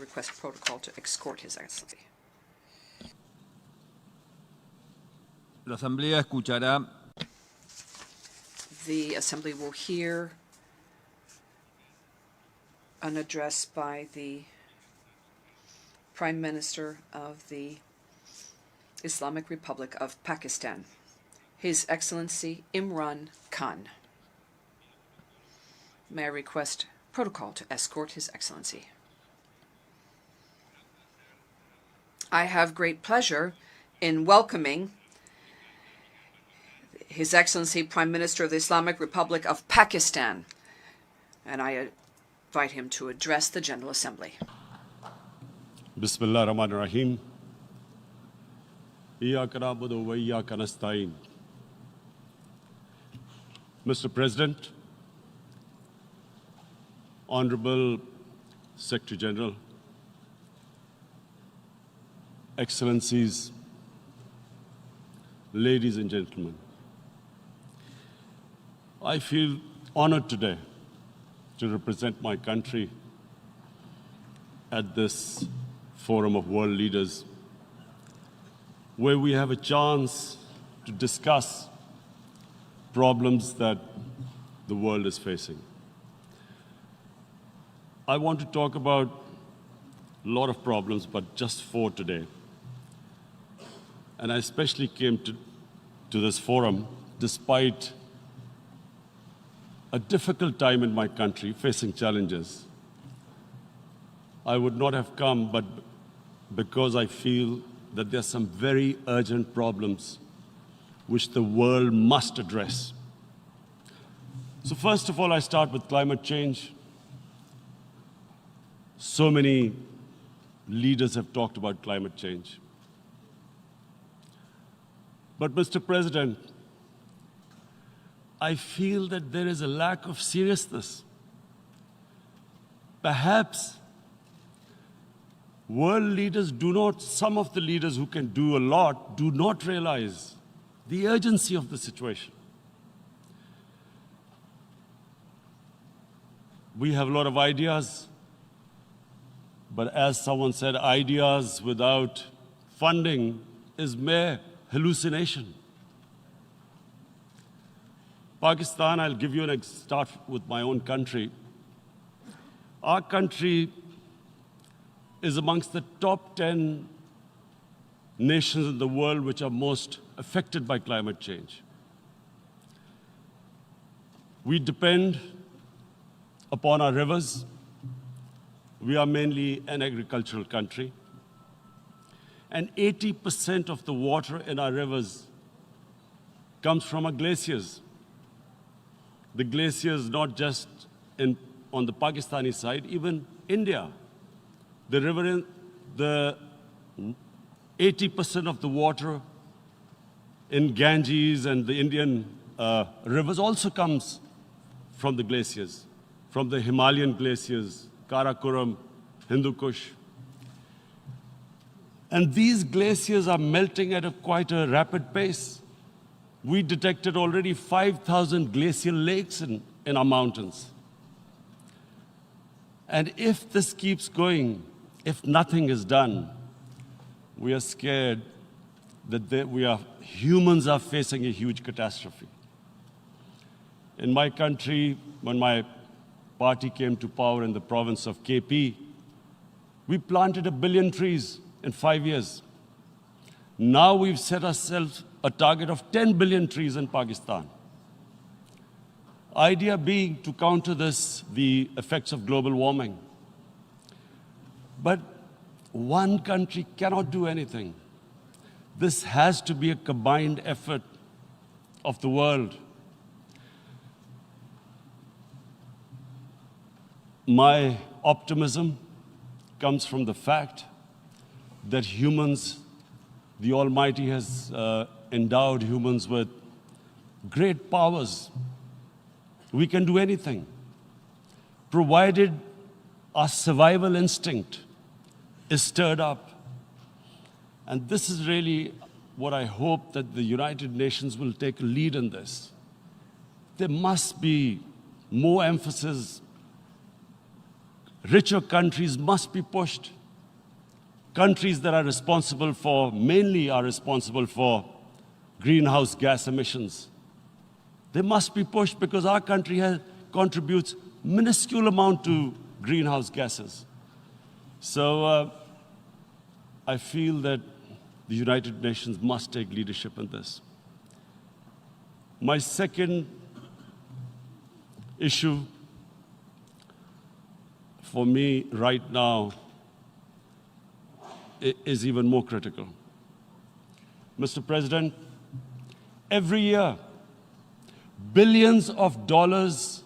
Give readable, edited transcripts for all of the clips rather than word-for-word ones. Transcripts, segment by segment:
request protocol to escort His Excellency. La Asamblea escuchará The Assembly will hear an address by the Prime Minister of the Islamic Republic of Pakistan, His Excellency Imran Khan. May I request protocol to escort His Excellency. I have great pleasure in welcoming His Excellency Prime Minister of the Islamic Republic of Pakistan, and I invite him to address the General Assembly. Bismillah ar-Rahman ar-Rahim. Iyyaka na'budu wa iyyaka nasta'in. Mr. President, Honorable Secretary General, Excellencies, ladies and gentlemen, I feel honored today to represent my country at this forum of world leaders, where we have a chance to discuss problems that the world is facing. I want to talk about a lot of problems, but just 4 today. And I especially came to this forum despite a difficult time in my country, facing challenges. I would not have come, but because I feel that there are some very urgent problems which the world must address. So first of all, I start with climate change. So many leaders have talked about climate change. But Mr. President, I feel that there is a lack of seriousness. Perhaps world leaders some of the leaders who can do a lot, do not realize the urgency of the situation. We have a lot of ideas, but as someone said, ideas without funding is mere hallucination. Pakistan, I'll give you start with my own country. Our country is amongst the top 10 nations in the world which are most affected by climate change. We depend upon our rivers. We are mainly an agricultural country. And 80% of the water in our rivers comes from our glaciers. The glaciers, not just on the Pakistani side, even India. The 80% of the water in Ganges and the Indian rivers also comes from the glaciers, from the Himalayan glaciers, Karakoram, Hindu Kush. And these glaciers are melting at quite a rapid pace. We detected already 5,000 glacial lakes in our mountains. And if this keeps going, if nothing is done, we are scared that humans are facing a huge catastrophe. In my country, when my party came to power in the province of KP, we planted 1 billion trees in 5 years. Now we've set ourselves a target of 10 billion trees in Pakistan. Idea being to counter the effects of global warming. But one country cannot do anything. This has to be a combined effort of the world. My optimism comes from the fact that humans, the Almighty has endowed humans with great powers. We can do anything, provided our survival instinct is stirred up. And this is really what I hope that the United Nations will take a lead in this. There must be more emphasis richer countries must be pushed. Countries that are responsible for, mainly are responsible for greenhouse gas emissions. They must be pushed because our country contributes minuscule amount to greenhouse gases. So I feel that the United Nations must take leadership in this. My second issue for me right now is even more critical. Mr. President, every year, billions of dollars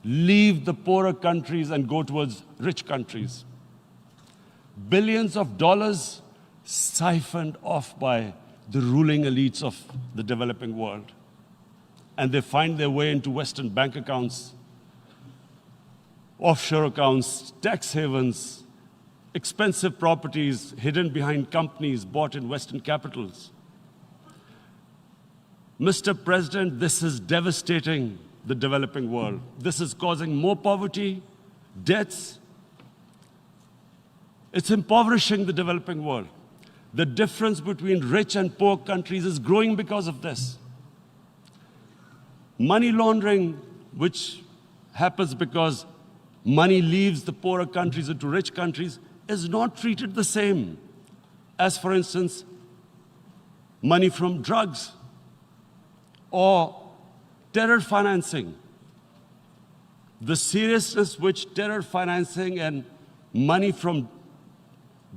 leave the poorer countries and go towards rich countries. Billions of dollars siphoned off by the ruling elites of the developing world. And they find their way into Western bank accounts, offshore accounts, tax havens, expensive properties hidden behind companies bought in Western capitals. Mr. President, this is devastating the developing world. This is causing more poverty, debts. It's impoverishing the developing world. The difference between rich and poor countries is growing because of this. Money laundering, which happens because money leaves the poorer countries into rich countries, is not treated the same as, for instance, money from drugs or terror financing. The seriousness which terror financing and money from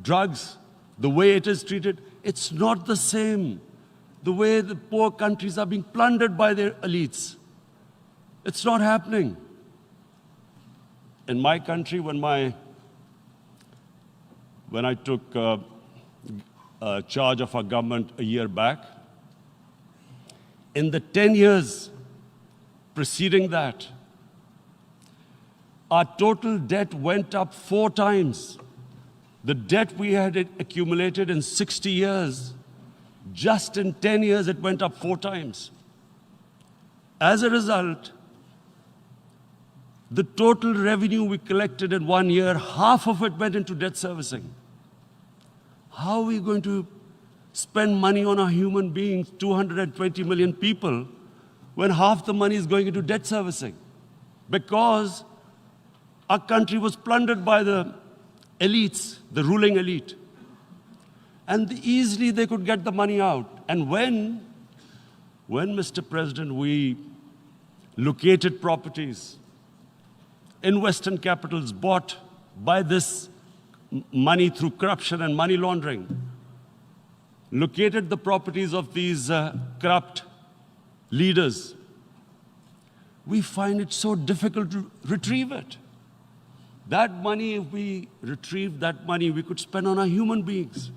drugs, the way it is treated, it's not the same. The way the poor countries are being plundered by their elites. It's not happening. In my country, when I took charge of our government a year back, in the 10 years preceding that, our total debt went up 4 times. The debt we had accumulated in 60 years, just in 10 years, it went up 4 times. As a result, the total revenue we collected in 1 year, half of it went into debt servicing. How are we going to spend money on our human beings, 220 million people, when half the money is going into debt servicing? Because our country was plundered by the elites, the ruling elite. And easily they could get the money out. And when, Mr. President, we located properties in Western capitals bought by this money through corruption and money laundering, located the properties of these corrupt leaders, we find it so difficult to retrieve it. That money, if we retrieved that money, we could spend on our human beings.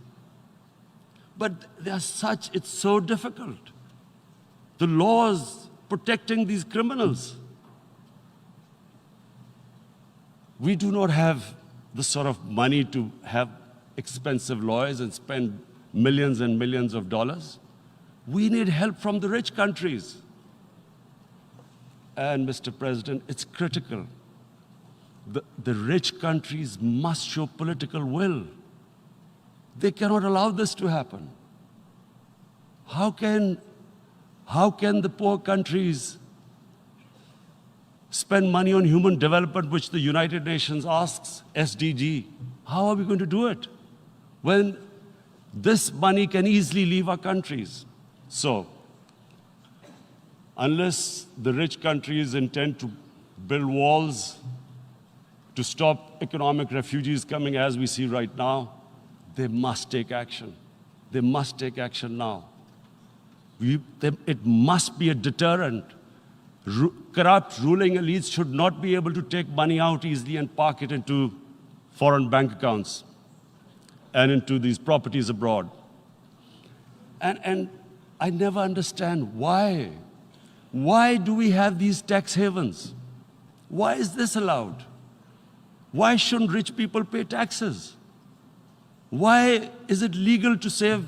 But it's so difficult. The laws protecting these criminals. We do not have the sort of money to have expensive lawyers and spend millions and millions of dollars. We need help from the rich countries. And Mr. President, it's critical. The rich countries must show political will. They cannot allow this to happen. How can the poor countries spend money on human development, which the United Nations asks, SDG? How are we going to do it when this money can easily leave our countries? So, unless the rich countries intend to build walls to stop economic refugees coming as we see right now, they must take action. They must take action now. It must be a deterrent. Corrupt ruling elites should not be able to take money out easily and park it into foreign bank accounts and into these properties abroad. And I never understand why. Why do we have these tax havens? Why is this allowed? Why shouldn't rich people pay taxes? Why is it legal to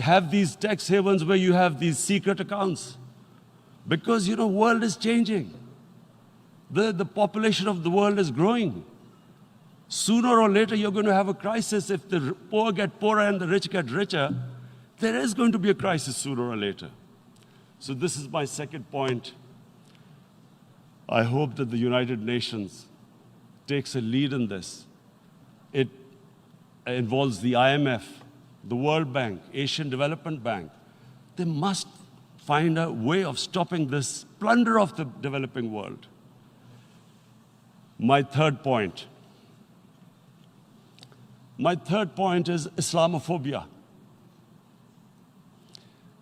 have these tax havens where you have these secret accounts? Because, world is changing. The population of the world is growing. Sooner or later, you're going to have a crisis. If the poor get poorer and the rich get richer, there is going to be a crisis sooner or later. So this is my second point. I hope that the United Nations takes a lead in this. It involves the IMF, the World Bank, Asian Development Bank. They must find a way of stopping this plunder of the developing world. My third point is Islamophobia.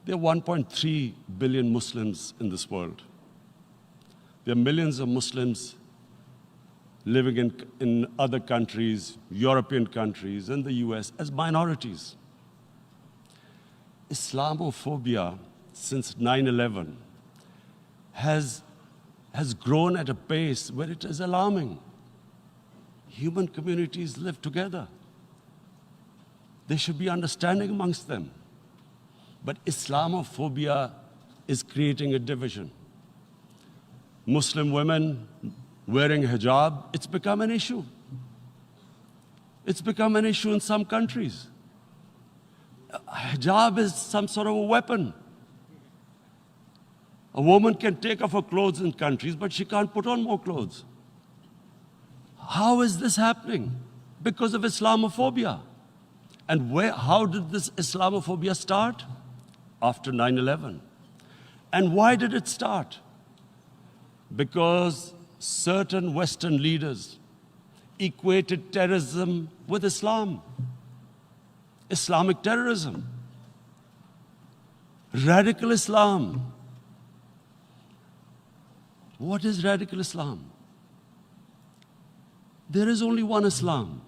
There are 1.3 billion Muslims in this world. There are millions of Muslims living in other countries, European countries, and the US as minorities. Islamophobia since 9/11 has grown at a pace where it is alarming. Human communities live together. There should be understanding amongst them. But Islamophobia is creating a division. Muslim women wearing hijab, it's become an issue. It's become an issue in some countries. Hijab is some sort of a weapon. A woman can take off her clothes in countries, but she can't put on more clothes. How is this happening? Because of Islamophobia. And how did this Islamophobia start? After 9/11. And why did it start? Because certain Western leaders equated terrorism with Islam. Islamic terrorism. Radical Islam. What is radical Islam? There is only one Islam.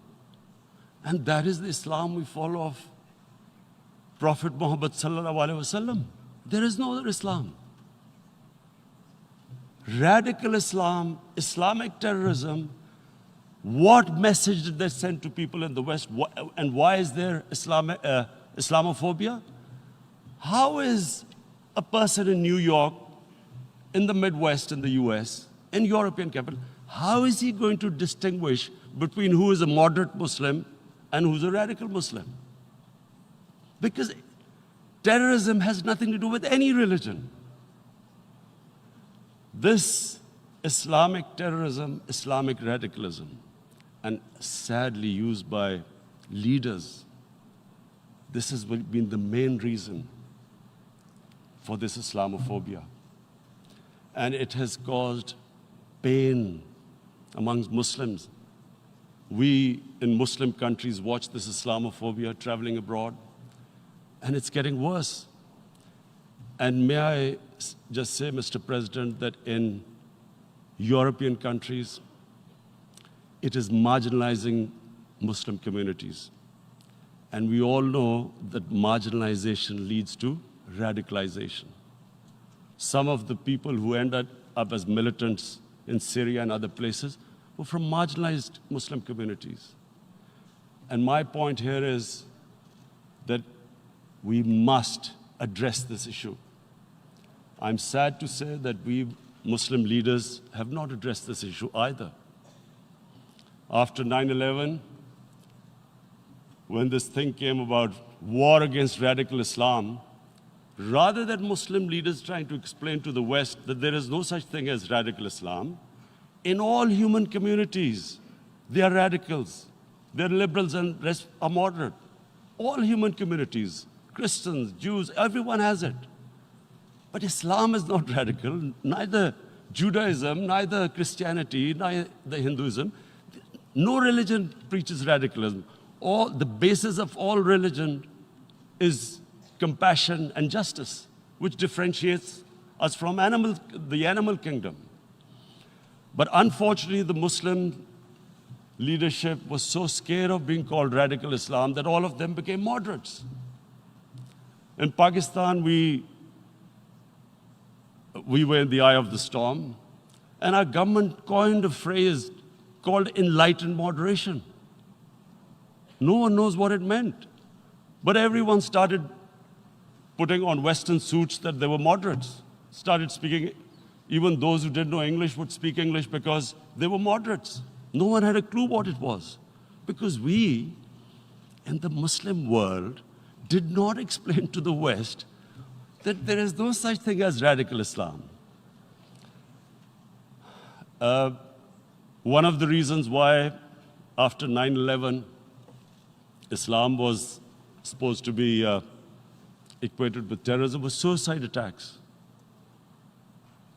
And that is the Islam we follow of Prophet Muhammad sallallahu alaihi wasallam. There is no other Islam. Radical Islam, Islamic terrorism, what message did they send to people in the West? And why is there Islamophobia? How is a person in New York, in the Midwest, in the US, in European capital, how is he going to distinguish between who is a moderate Muslim and who's a radical Muslim? Because terrorism has nothing to do with any religion. This Islamic terrorism, Islamic radicalism, and sadly used by leaders, this has been the main reason for this Islamophobia. And it has caused pain amongst Muslims. We in Muslim countries watch this Islamophobia traveling abroad, and it's getting worse. And may I just say, Mr. President, that in European countries, it is marginalizing Muslim communities. And we all know that marginalization leads to radicalization. Some of the people who ended up as militants in Syria and other places were from marginalized Muslim communities. And my point here is that we must address this issue. I'm sad to say that we Muslim leaders have not addressed this issue either. After 9/11, when this thing came about war against radical Islam, rather than Muslim leaders trying to explain to the West that there is no such thing as radical Islam, in all human communities, they are radicals. They're liberals and rest are moderate. All human communities, Christians, Jews, everyone has it. But Islam is not radical, neither Judaism, neither Christianity, neither Hinduism. No religion preaches radicalism. The basis of all religion is compassion and justice, which differentiates us from the animal kingdom. But unfortunately, the Muslim leadership was so scared of being called radical Islam that all of them became moderates. In Pakistan, we were in the eye of the storm, and our government coined a phrase called enlightened moderation. No one knows what it meant, but everyone started putting on Western suits that they were moderates, started speaking. Even those who didn't know English would speak English because they were moderates. No one had a clue what it was. Because we, in the Muslim world, did not explain to the West that there is no such thing as radical Islam. One of the reasons why, after 9/11, Islam was supposed to be equated with terrorism was suicide attacks.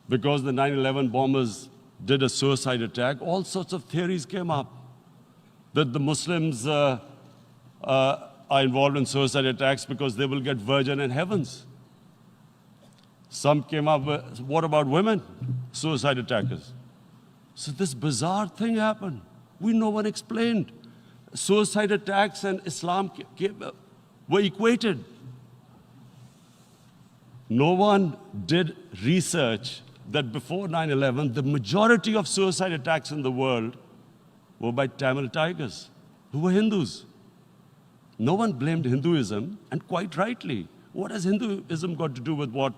Because the 9/11 bombers did a suicide attack, all sorts of theories came up that the Muslims are involved in suicide attacks because they will get virgin in heavens. Some came up with, what about women, suicide attackers? So this bizarre thing happened. No one explained. Suicide attacks and Islam were equated. No one did research that before 9/11, the majority of suicide attacks in the world were by Tamil Tigers, who were Hindus. No one blamed Hinduism, and quite rightly. What has Hinduism got to do with what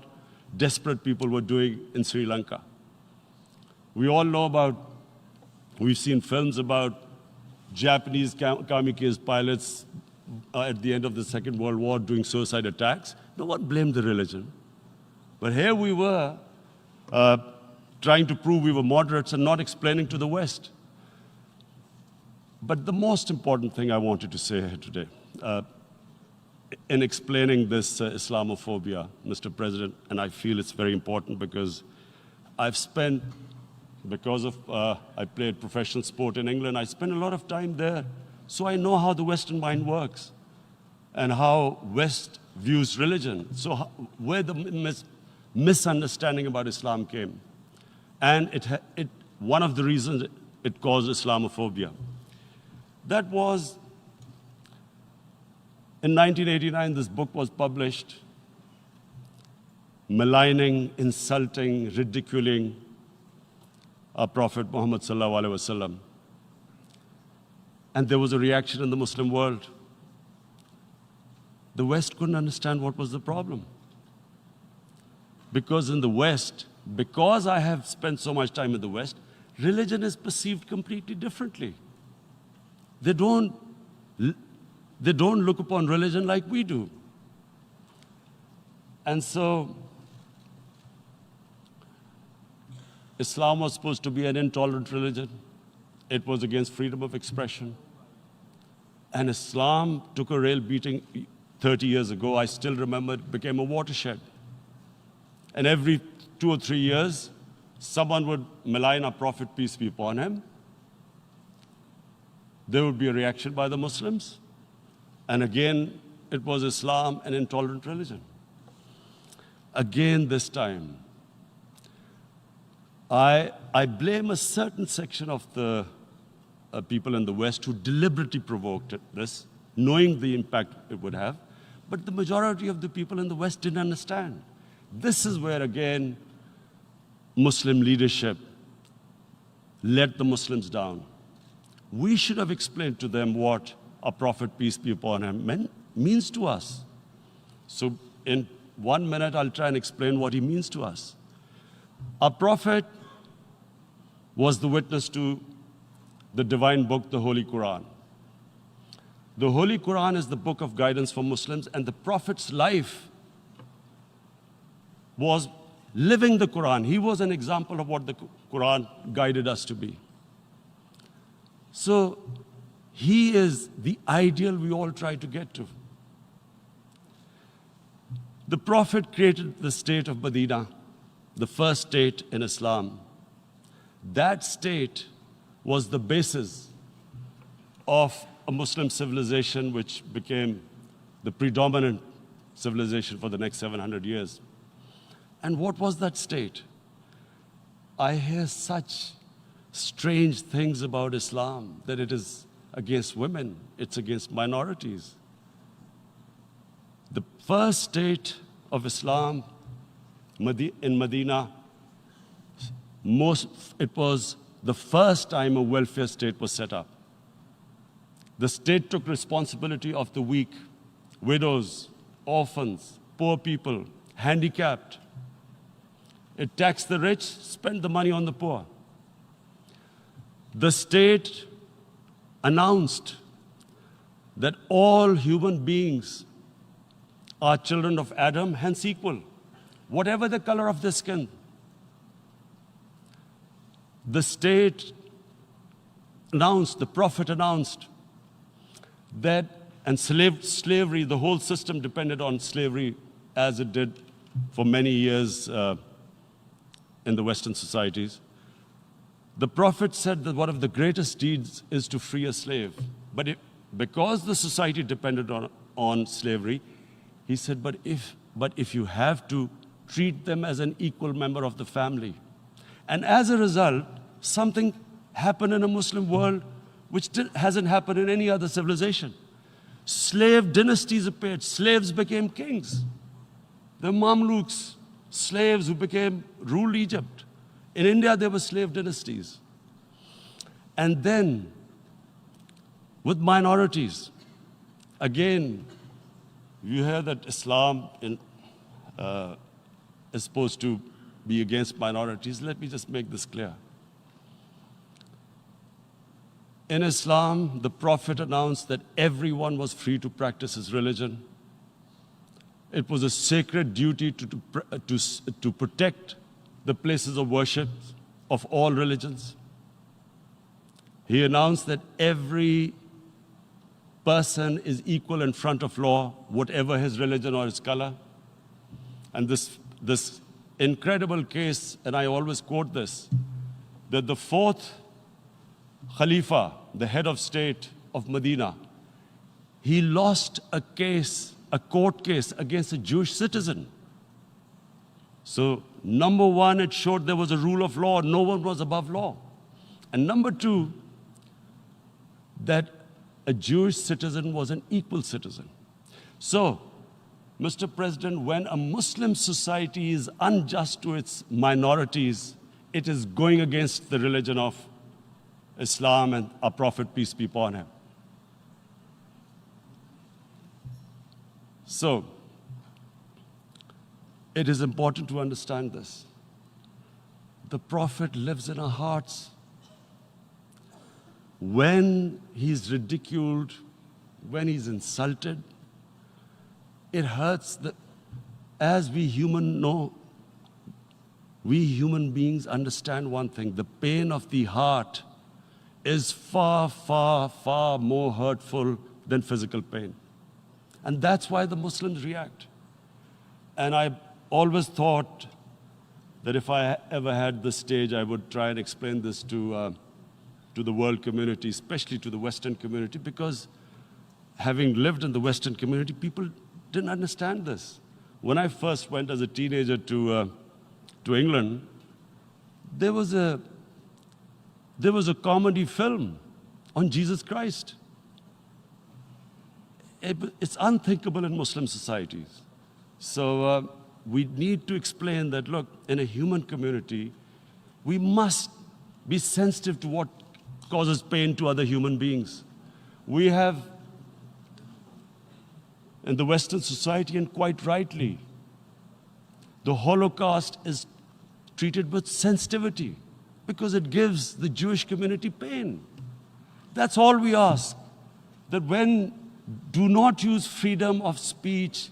desperate people were doing in Sri Lanka? We all know we've seen films about Japanese kamikaze pilots at the end of the Second World War doing suicide attacks. No one blamed the religion. But here we were trying to prove we were moderates and not explaining to the West. But the most important thing I wanted to say here today, in explaining this Islamophobia, Mr. President, and I feel it's very important because I've spent, because of I played professional sport in England, I spent a lot of time there, so I know how the Western mind works and how West views religion. So where the misunderstanding about Islam came. And one of the reasons it caused Islamophobia. That was, in 1989, this book was published, maligning, insulting, ridiculing our Prophet Muhammad sallallahu alaihi wasallam. And there was a reaction in the Muslim world. The West couldn't understand what was the problem. Because in the West, because I have spent so much time in the West, religion is perceived completely differently. They don't look upon religion like we do. And so, Islam was supposed to be an intolerant religion. It was against freedom of expression. And Islam took a real beating 30 years ago. I still remember it became a watershed. And every 2 or 3 years, someone would malign our Prophet, peace be upon him. There would be a reaction by the Muslims. And again, it was Islam, an intolerant religion. Again, this time, I blame a certain section of the people in the West who deliberately provoked this, knowing the impact it would have. But the majority of the people in the West didn't understand. This is where, again, Muslim leadership let the Muslims down. We should have explained to them what our Prophet, peace be upon him, means to us. So in 1 minute, I'll try and explain what he means to us. Our Prophet was the witness to the divine book, the Holy Quran. The Holy Quran is the book of guidance for Muslims, and the Prophet's life was living the Quran. He was an example of what the Quran guided us to be. So he is the ideal we all try to get to. The Prophet created the state of Medina, the first state in Islam. That state was the basis of a Muslim civilization which became the predominant civilization for the next 700 years. And what was that state? I hear such strange things about Islam, that it is against women, it's against minorities. The first state of Islam in Medina, it was the first time a welfare state was set up. The state took responsibility of the weak, widows, orphans, poor people, handicapped. It taxed the rich, spent the money on the poor. The state announced that all human beings are children of Adam, hence equal, whatever the color of their skin. The state announced, the Prophet announced that, and slavery, the whole system depended on slavery as it did for many years in the Western societies. The Prophet said that one of the greatest deeds is to free a slave. But because the society depended on slavery, he said, but if you have to, treat them as an equal member of the family. And as a result, something happened in a Muslim world which hasn't happened in any other civilization. Slave dynasties appeared. Slaves became kings. The Mamluks, slaves who ruled Egypt. In India, there were slave dynasties. And then, with minorities, again, you hear that Islam is supposed to be against minorities. Let me just make this clear. In Islam, the Prophet announced that everyone was free to practice his religion. It was a sacred duty to protect the places of worship of all religions. He announced that every person is equal in front of law, whatever his religion or his color. And this incredible case, and I always quote this, that the fourth Khalifa, the head of state of Medina, he lost a court case against a Jewish citizen. So, number one, it showed there was a rule of law, no one was above law. And number two, that a Jewish citizen was an equal citizen. So, Mr. President, when a Muslim society is unjust to its minorities, it is going against the religion of Islam and our Prophet, peace be upon him. So, it is important to understand this. The Prophet lives in our hearts. When he's ridiculed, when he's insulted, it hurts. As we human beings understand one thing, the pain of the heart is far, far, far more hurtful than physical pain. And that's why the Muslims react. And I always thought that if I ever had this stage, I would try and explain this to the world community, especially to the Western community, because having lived in the Western community, people didn't understand this. When I first went as a teenager to England, there was a comedy film on Jesus Christ. It's unthinkable in Muslim societies. So we need to explain that, look, in a human community, we must be sensitive to what causes pain to other human beings. We have, in the Western society, and quite rightly, the Holocaust is treated with sensitivity because it gives the Jewish community pain. That's all we ask. That do not use freedom of speech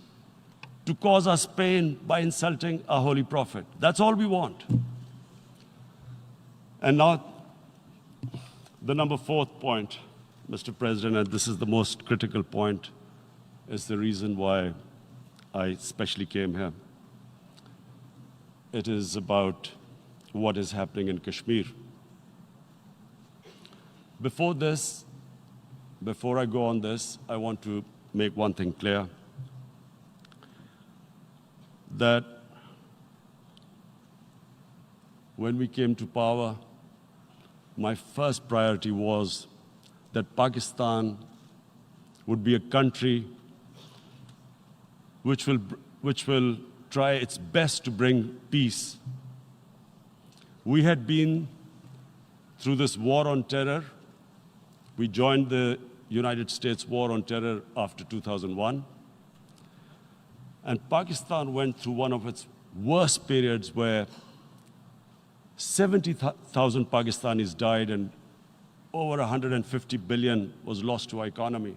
to cause us pain by insulting our holy prophet. That's all we want. And now, the number fourth point, Mr. President, and this is the most critical point, is the reason why I especially came here. It is about what is happening in Kashmir. Before I go on this, I want to make one thing clear, that when we came to power, my first priority was that Pakistan would be a country which will try its best to bring peace. We had been through this war on terror. We joined the United States war on terror after 2001. And Pakistan went through one of its worst periods where 70,000 Pakistanis died and over 150 billion was lost to our economy.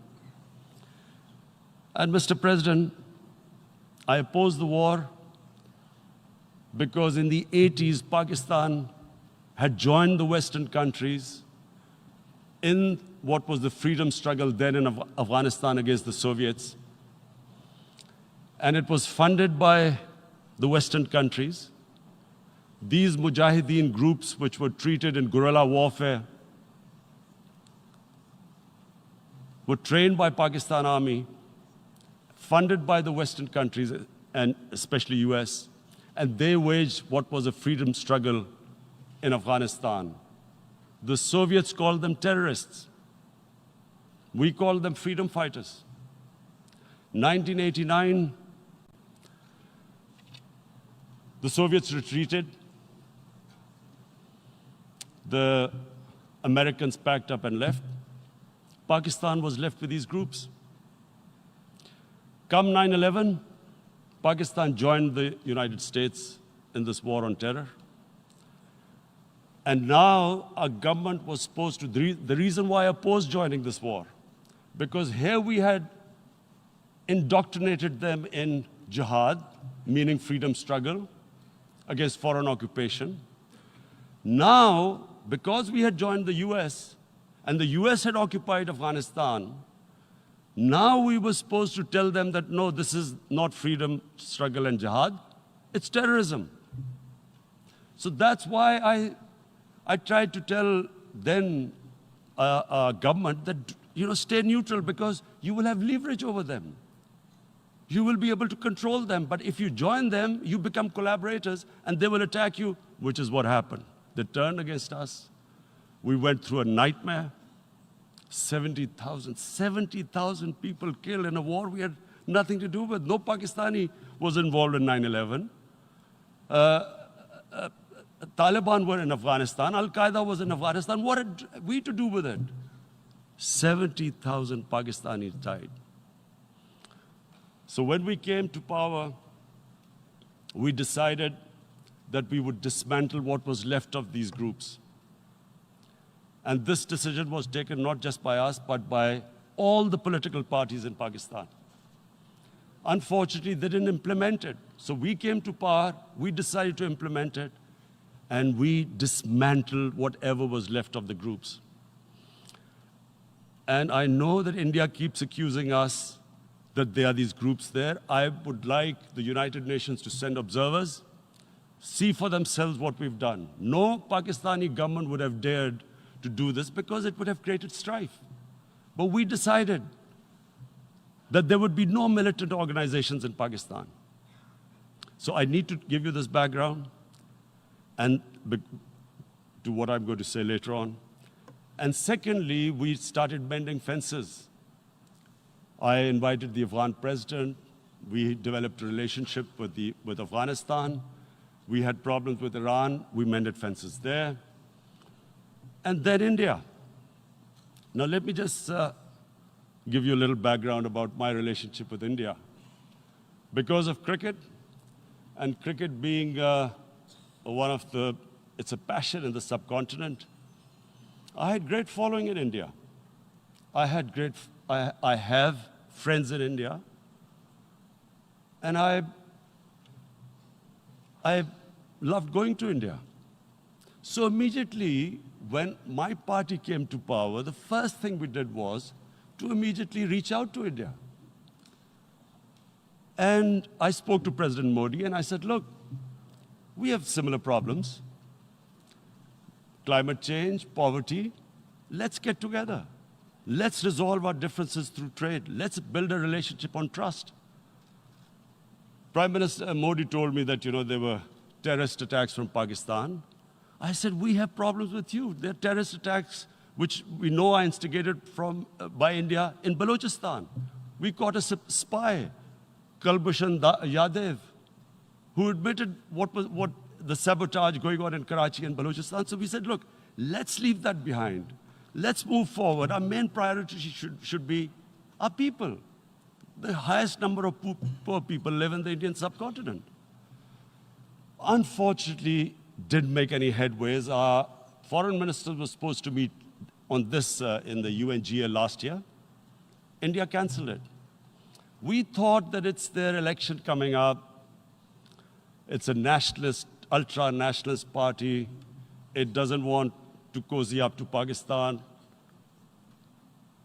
And Mr. President, I oppose the war because in the 80s, Pakistan had joined the Western countries in what was the freedom struggle then in Afghanistan against the Soviets. And it was funded by the Western countries. These Mujahideen groups, which were treated in guerrilla warfare, were trained by Pakistan Army, funded by the Western countries, and especially US, and they waged what was a freedom struggle in Afghanistan. The Soviets called them terrorists. We called them freedom fighters. 1989, the Soviets retreated. The Americans packed up and left. Pakistan was left with these groups. Come 9/11, Pakistan joined the United States in this war on terror. And now our government was supposed to, the reason why I opposed joining this war, because here we had indoctrinated them in jihad, meaning freedom struggle against foreign occupation. Now, because we had joined the US, and the US had occupied Afghanistan, now we were supposed to tell them that, no, this is not freedom struggle and jihad, it's terrorism. So that's why I tried to tell then government that, stay neutral because you will have leverage over them. You will be able to control them. But if you join them, you become collaborators and they will attack you, which is what happened. They turned against us. We went through a nightmare. 70,000 people killed in a war we had nothing to do with. No Pakistani was involved in 9/11. Taliban were in Afghanistan. Al-Qaeda was in Afghanistan. What had we to do with it? 70,000 Pakistanis died. So when we came to power, we decided that we would dismantle what was left of these groups. And this decision was taken not just by us, but by all the political parties in Pakistan. Unfortunately, they didn't implement it. So we came to power, we decided to implement it, and we dismantled whatever was left of the groups. And I know that India keeps accusing us that there are these groups there. I would like the United Nations to send observers, see for themselves what we've done. No Pakistani government would have dared to do this because it would have created strife. But we decided that there would be no militant organizations in Pakistan. So I need to give you this background and to what I'm going to say later on. And secondly, we started mending fences. I invited the Afghan president. We developed a relationship with Afghanistan. We had problems with Iran. We mended fences there. And then India. Now let me just give you a little background about my relationship with India. Because of cricket, and cricket being it's a passion in the subcontinent, I had great following in India. I have friends in India, and I loved going to India. So immediately, when my party came to power, the first thing we did was to immediately reach out to India. And I spoke to President Modi and I said, look, we have similar problems. Climate change, poverty, let's get together. Let's resolve our differences through trade. Let's build a relationship on trust. Prime Minister Modi told me that, there were terrorist attacks from Pakistan. I said, we have problems with you. There are terrorist attacks which we know are instigated by India in Balochistan. We caught a spy, Kulbhushan Yadav, who admitted what the sabotage going on in Karachi and Balochistan. So we said, look, let's leave that behind. Let's move forward. Our main priority should be our people. The highest number of poor people live in the Indian subcontinent. Unfortunately, didn't make any headways. Our foreign ministers were supposed to meet on this in the UNGA last year. India canceled it. We thought that it's their election coming up. It's a nationalist, ultra-nationalist party. It doesn't want to cozy up to Pakistan.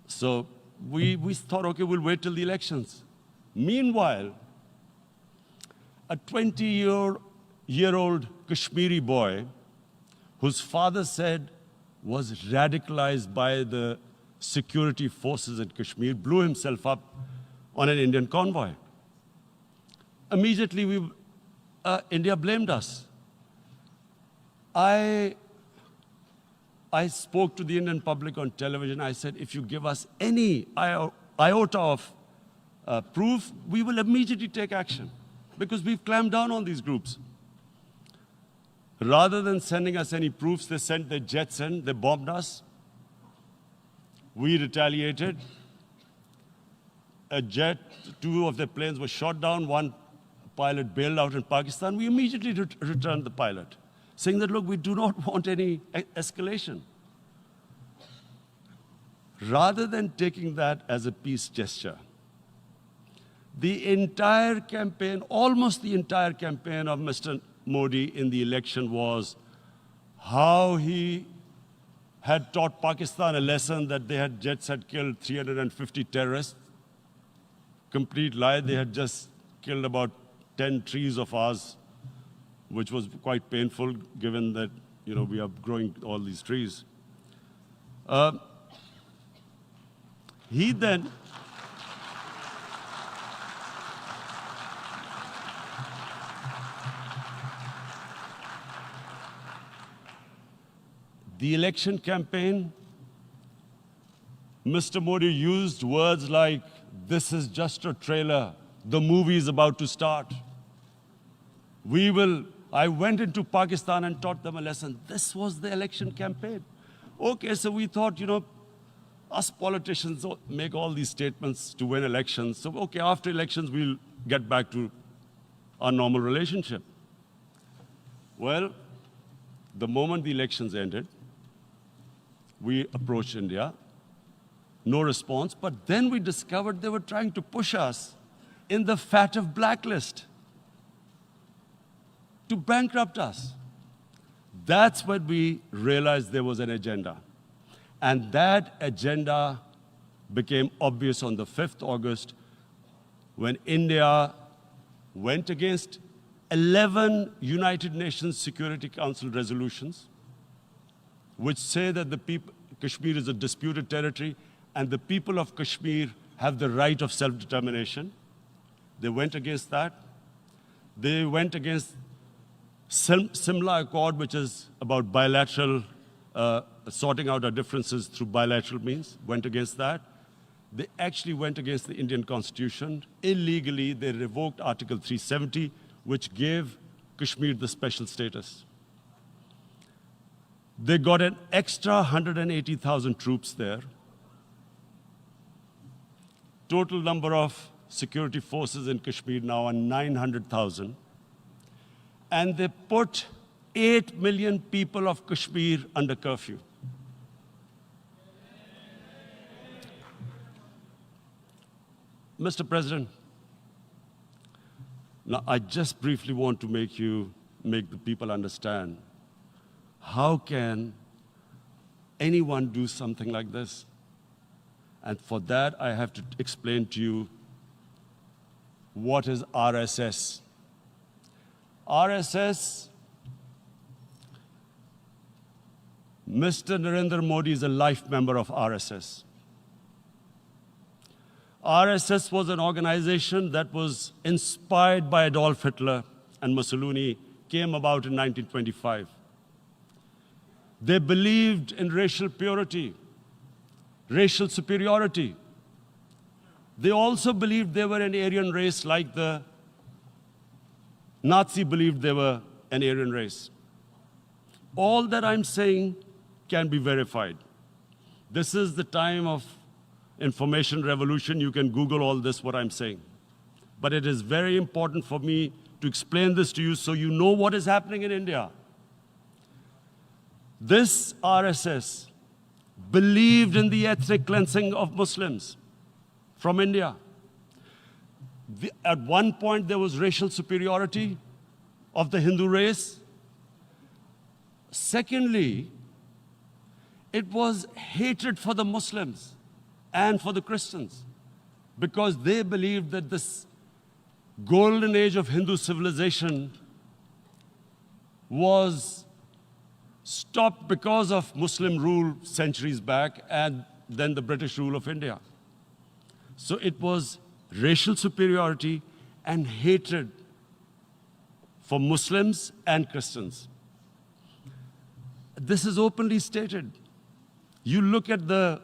So we thought, okay, we'll wait till the elections. Meanwhile, a 20-year-old Kashmiri boy, whose father said was radicalized by the security forces in Kashmir, blew himself up on an Indian convoy. Immediately, India blamed us. I spoke to the Indian public on television. I said, if you give us any iota of proof, we will immediately take action, because we've clamped down on these groups. Rather than sending us any proofs, they sent their jets in, they bombed us. We retaliated. A jet, 2 of their planes were shot down, 1 pilot bailed out in Pakistan. We immediately returned the pilot, saying that, look, we do not want any escalation. Rather than taking that as a peace gesture, the entire campaign, almost the entire campaign of Mr. Modi in the election was how he had taught Pakistan a lesson that jets had killed 350 terrorists. Complete lie. They had just killed about 10 trees of ours, which was quite painful given that, we are growing all these trees. He then the election campaign, Mr. Modi used words like, this is just a trailer, the movie is about to start. I went into Pakistan and taught them a lesson. This was the election campaign. Okay, so we thought, us politicians make all these statements to win elections. So, okay, after elections, we'll get back to our normal relationship. Well, the moment the elections ended, we approached India, no response, but then we discovered they were trying to push us in the FATF blacklist to bankrupt us. That's when we realized there was an agenda. And that agenda became obvious on the 5th August when India went against 11 United Nations Security Council resolutions, which say that Kashmir is a disputed territory and the people of Kashmir have the right of self-determination. They went against that. They went against Simla Accord, which is about bilateral, sorting out our differences through bilateral means, went against that. They actually went against the Indian Constitution. Illegally, they revoked Article 370, which gave Kashmir the special status. They got an extra 180,000 troops there. Total number of security forces in Kashmir now are 900,000. And they put 8 million people of Kashmir under curfew. Mr. President, now I just briefly want to make the people understand, how can anyone do something like this? And for that, I have to explain to you what is RSS. RSS, Mr. Narendra Modi is a life member of RSS. RSS was an organization that was inspired by Adolf Hitler and Mussolini, came about in 1925. They believed in racial purity, racial superiority. They also believed they were an Aryan race like the Nazi believed they were an Aryan race. All that I'm saying can be verified. This is the time of information revolution. You can Google all this, what I'm saying. But it is very important for me to explain this to you so you know what is happening in India. This RSS believed in the ethnic cleansing of Muslims from India. At one point, there was racial superiority of the Hindu race. Secondly, it was hatred for the Muslims and for the Christians, because they believed that this golden age of Hindu civilization was stopped because of Muslim rule centuries back and then the British rule of India. So it was racial superiority and hatred for Muslims and Christians. This is openly stated. You look at the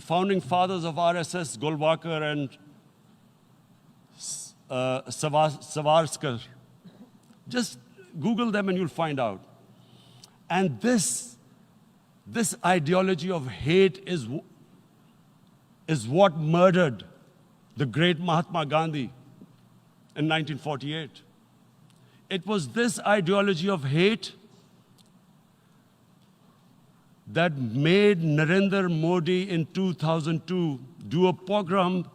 founding fathers of RSS, Golwalkar and Savarkar. Just Google them and you'll find out. And this ideology of hate is what murdered the great Mahatma Gandhi in 1948. It was this ideology of hate that made Narendra Modi in 2002 do a pogrom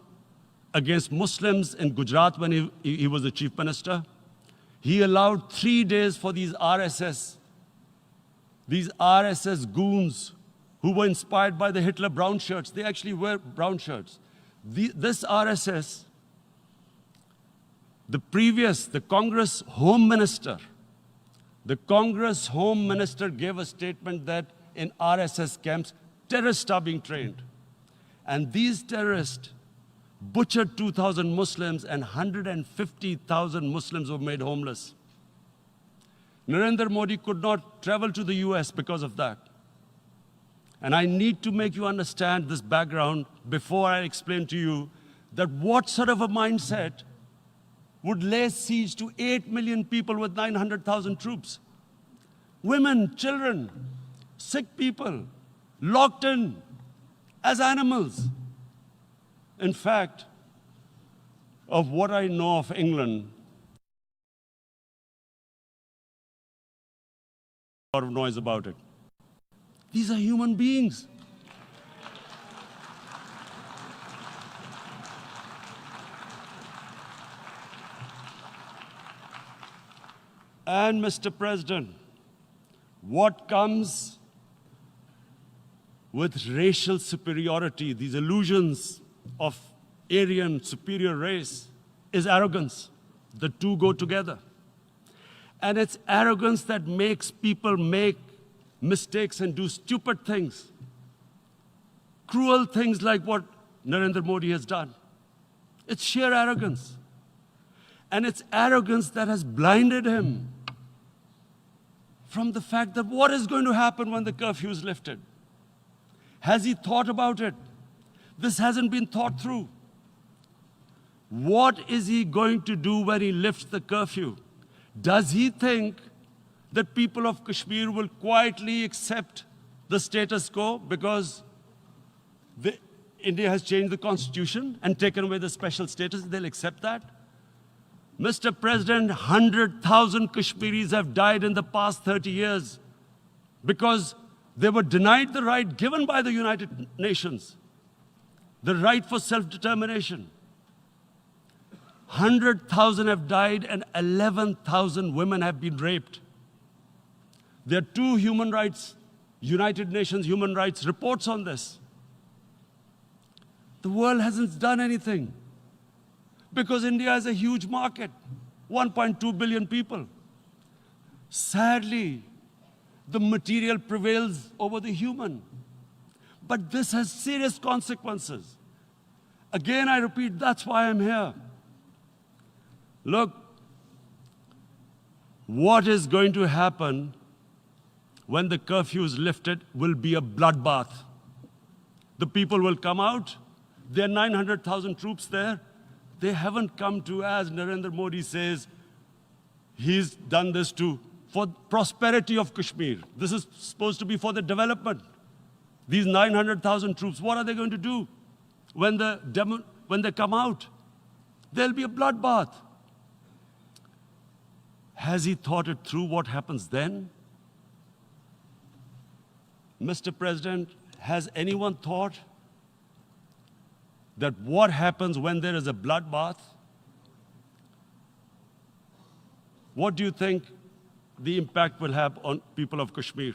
against Muslims in Gujarat when he was the chief minister. He allowed 3 days for these RSS goons who were inspired by the Hitler brown shirts. They actually wear brown shirts. This RSS, the Congress Home Minister gave a statement that in RSS camps, terrorists are being trained. And these terrorists butchered 2,000 Muslims and 150,000 Muslims were made homeless. Narendra Modi could not travel to the US because of that. And I need to make you understand this background before I explain to you that what sort of a mindset would lay siege to 8 million people with 900,000 troops. Women, children, sick people, locked in as animals. In fact, of what I know of England, a lot of noise about it. These are human beings. And Mr. President, what comes with racial superiority, these illusions of Aryan superior race, is arrogance. The two go together. And it's arrogance that makes people make mistakes and do stupid things. Cruel things like what Narendra Modi has done. It's sheer arrogance. And it's arrogance that has blinded him from the fact that what is going to happen when the curfew is lifted? Has he thought about it? This hasn't been thought through. What is he going to do when he lifts the curfew? Does he think that people of Kashmir will quietly accept the status quo because India has changed the constitution and taken away the special status? They'll accept that? Mr. President, 100,000 Kashmiris have died in the past 30 years because they were denied the right given by the United Nations, the right for self-determination. 100,000 have died and 11,000 women have been raped. There are 2 human rights, United Nations human rights reports on this. The world hasn't done anything because India is a huge market, 1.2 billion people. Sadly, the material prevails over the human. But this has serious consequences. Again, I repeat, that's why I'm here. Look, what is going to happen when the curfew is lifted will be a bloodbath. The people will come out. There are 900,000 troops there. They haven't come to, as Narendra Modi says, he's done this for prosperity of Kashmir. This is supposed to be for the development. These 900,000 troops, what are they going to do when they come out? There'll be a bloodbath. Has he thought it through what happens then? Mr. President, has anyone thought that what happens when there is a bloodbath what do you think the impact will have on people of Kashmir?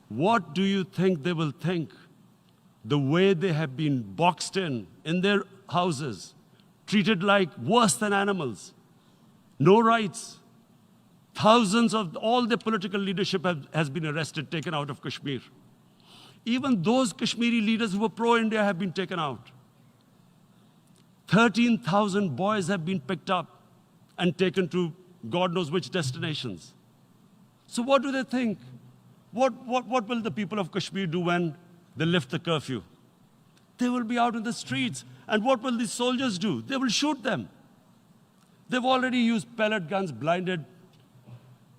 What do you think they will think? The way they have been boxed in their houses, treated like worse than animals, no rights. Thousands of all the political leadership has been arrested, taken out of Kashmir. Even those Kashmiri leaders who were pro-India have been taken out. 13,000 boys have been picked up and taken to God knows which destinations. So what do they think? What will the people of Kashmir do when they lift the curfew? They will be out in the streets. And what will these soldiers do? They will shoot them. They've already used pellet guns, blinded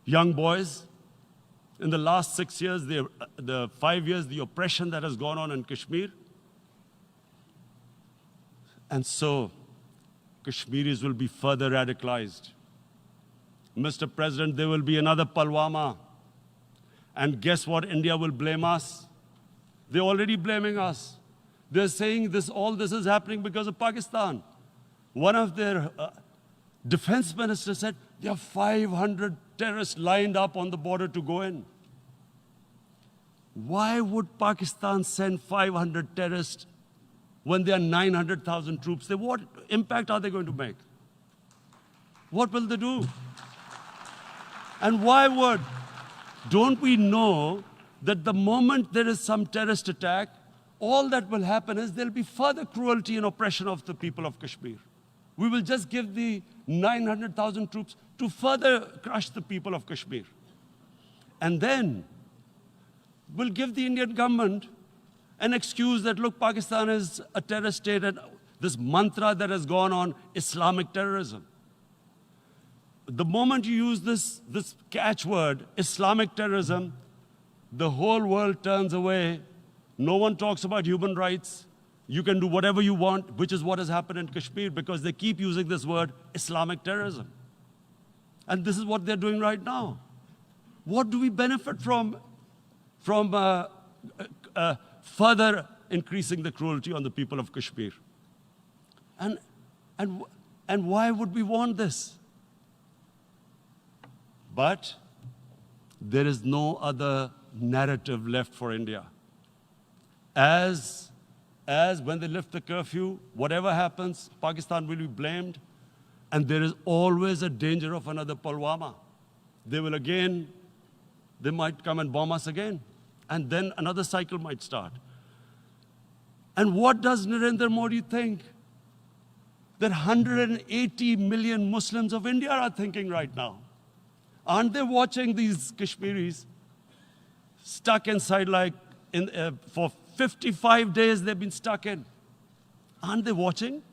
young boys. In the last 6 years, the 5 years, the oppression that has gone on in Kashmir. And so, Kashmiris will be further radicalized. Mr. President, there will be another Pulwama. And guess what? India will blame us. They're already blaming us. They're saying all this is happening because of Pakistan. One of their defense ministers said, there are 500 terrorists lined up on the border to go in. Why would Pakistan send 500 terrorists when there are 900,000 troops? What impact are they going to make? What will they do? And why would? Don't we know that the moment there is some terrorist attack, all that will happen is there'll be further cruelty and oppression of the people of Kashmir. We will just give the 900,000 troops to further crush the people of Kashmir. And then we'll give the Indian government an excuse that, look, Pakistan is a terrorist state, and this mantra that has gone on, Islamic terrorism. The moment you use this catchword, Islamic terrorism, the whole world turns away. No one talks about human rights. You can do whatever you want, which is what has happened in Kashmir, because they keep using this word, Islamic terrorism. And this is what they're doing right now. What do we benefit from further increasing the cruelty on the people of Kashmir? And why would we want this? But there is no other narrative left for India. As when they lift the curfew, whatever happens, Pakistan will be blamed, and there is always a danger of another Pulwama. They might come and bomb us again, and then another cycle might start. And what does Narendra Modi think? That 180 million Muslims of India are thinking right now. Aren't they watching these Kashmiris stuck inside for 55 days they've been stuck in? Aren't they watching?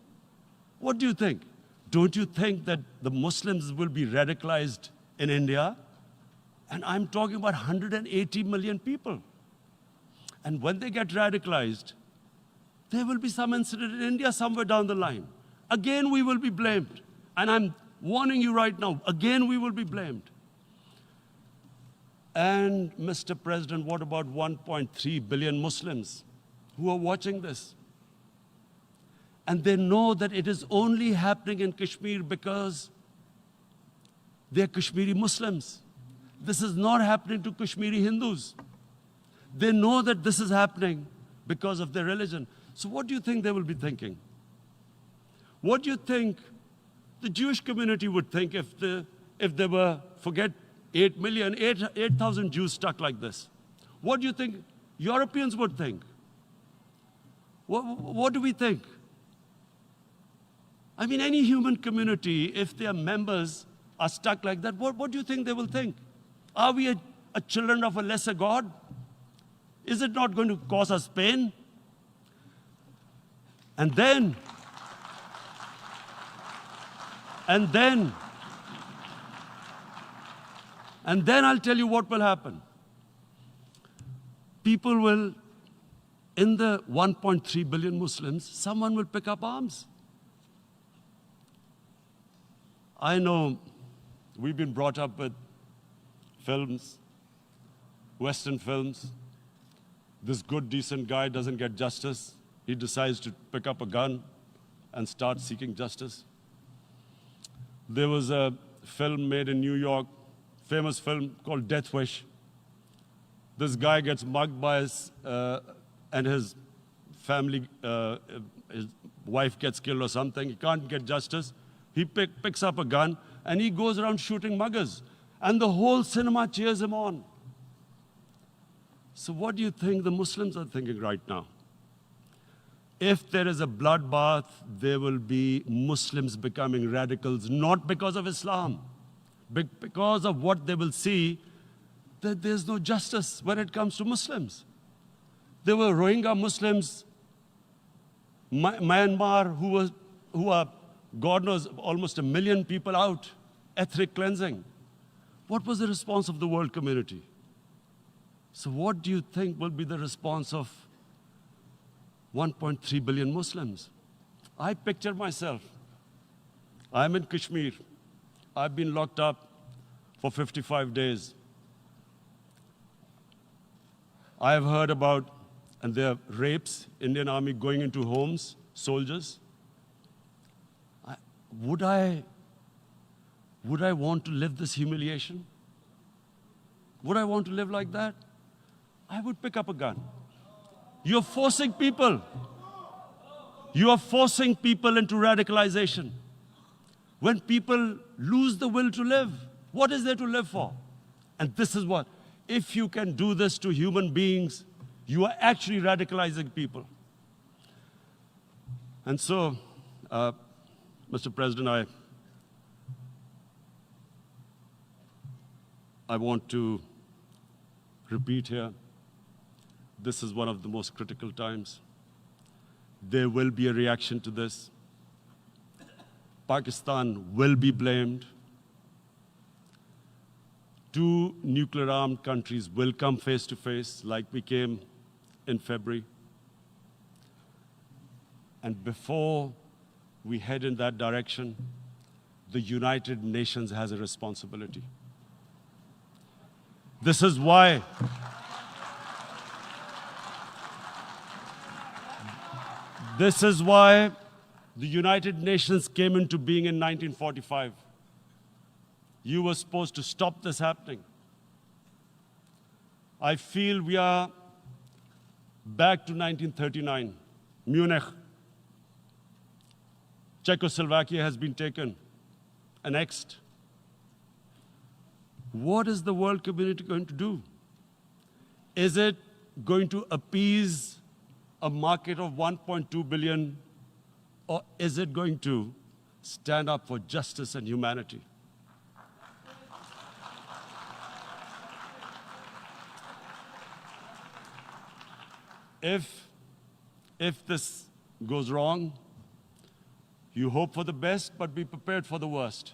What do you think? Don't you think that the Muslims will be radicalized in India? And I'm talking about 180 million people. And when they get radicalized, there will be some incident in India somewhere down the line. Again, we will be blamed. And I'm warning you right now, again, we will be blamed. And Mr. President, what about 1.3 billion Muslims who are watching this? And they know that it is only happening in Kashmir because they're Kashmiri Muslims. This is not happening to Kashmiri Hindus. They know that this is happening because of their religion. So what do you think they will be thinking? What do you think the Jewish community would think if they were, forget 8,000 Jews stuck like this? What do you think Europeans would think? What do we think? I mean, any human community, if their members are stuck like that, what do you think they will think? Are we a children of a lesser God? Is it not going to cause us pain? And then I'll tell you what will happen. People will, in the 1.3 billion Muslims, someone will pick up arms. I know we've been brought up with films, Western films. This good, decent guy doesn't get justice. He decides to pick up a gun and start seeking justice. There was a film made in New York, famous film called Death Wish. This guy gets mugged by and his family, his wife gets killed or something. He can't get justice. He picks up a gun and he goes around shooting muggers. And the whole cinema cheers him on. So what do you think the Muslims are thinking right now? If there is a bloodbath, there will be Muslims becoming radicals, not because of Islam, but because of what they will see, that there's no justice when it comes to Muslims. There were Rohingya Muslims, Myanmar, who are, God knows, almost 1 million people out, ethnic cleansing. What was the response of the world community? So what do you think will be the response of 1.3 billion Muslims? I picture myself. I'm in Kashmir. I've been locked up for 55 days. I have heard about, and there are rapes, Indian Army going into homes, soldiers. Would I want to live this humiliation? Would I want to live like that? I would pick up a gun. You're forcing people. You are forcing people into radicalization. When people lose the will to live, what is there to live for? And this is what, if you can do this to human beings, you are actually radicalizing people. And so, Mr. President, I want to repeat here, this is one of the most critical times. There will be a reaction to this. Pakistan will be blamed. 2 nuclear-armed countries will come face to face like we came in February. And before we head in that direction, the United Nations has a responsibility. This is why the United Nations came into being in 1945. You were supposed to stop this happening. I feel we are back to 1939, Munich. Czechoslovakia has been taken, annexed. What is the world community going to do? Is it going to appease a market of 1.2 billion, or is it going to stand up for justice and humanity? If this goes wrong, you hope for the best, but be prepared for the worst.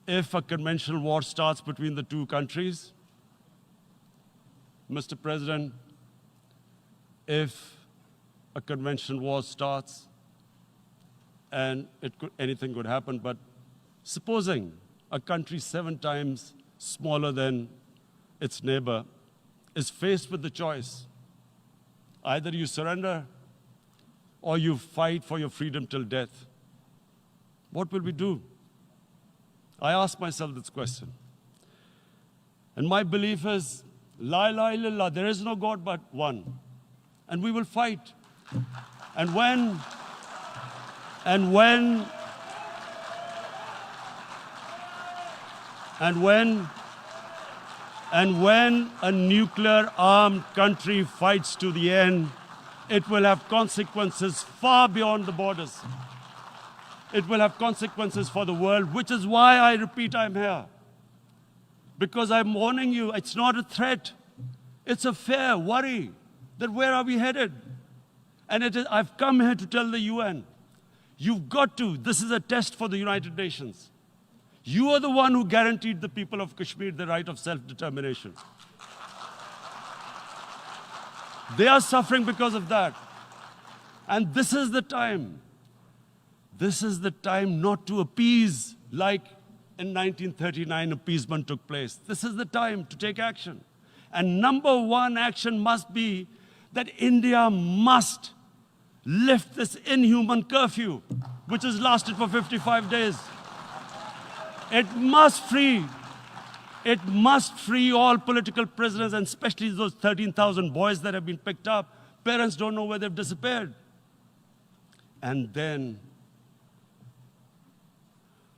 If a conventional war starts between the 2 countries, Mr. President, if a conventional war starts, and anything could happen, but supposing a country 7 times smaller than its neighbor is faced with the choice, either you surrender or you fight for your freedom till death, what will we do? I ask myself this question. And my belief is, La ilaha illallah, there is no God but one. And we will fight. And when a nuclear-armed country fights to the end, it will have consequences far beyond the borders. It will have consequences for the world, which is why I repeat I'm here. Because I'm warning you, it's not a threat. It's a fair worry that where are we headed? And I've come here to tell the UN, you've got to, this is a test for the United Nations. You are the one who guaranteed the people of Kashmir the right of self-determination. They are suffering because of that. And this is the time. This is the time not to appease like in 1939 appeasement took place. This is the time to take action. And number 1 action must be that India must lift this inhuman curfew, which has lasted for 55 days. It must free all political prisoners, and especially those 13,000 boys that have been picked up. Parents don't know where they've disappeared. And then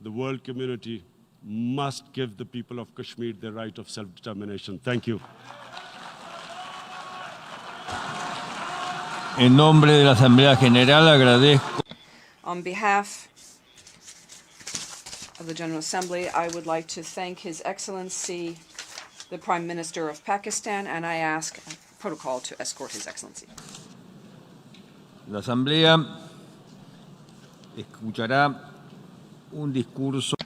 the world community must give the people of Kashmir the right of self-determination. Thank you. En nombre de la Asamblea General agradezco. On behalf of the General Assembly, I would like to thank His Excellency, the Prime Minister of Pakistan, and I ask protocol to escort His Excellency. La Asamblea escuchará un discurso.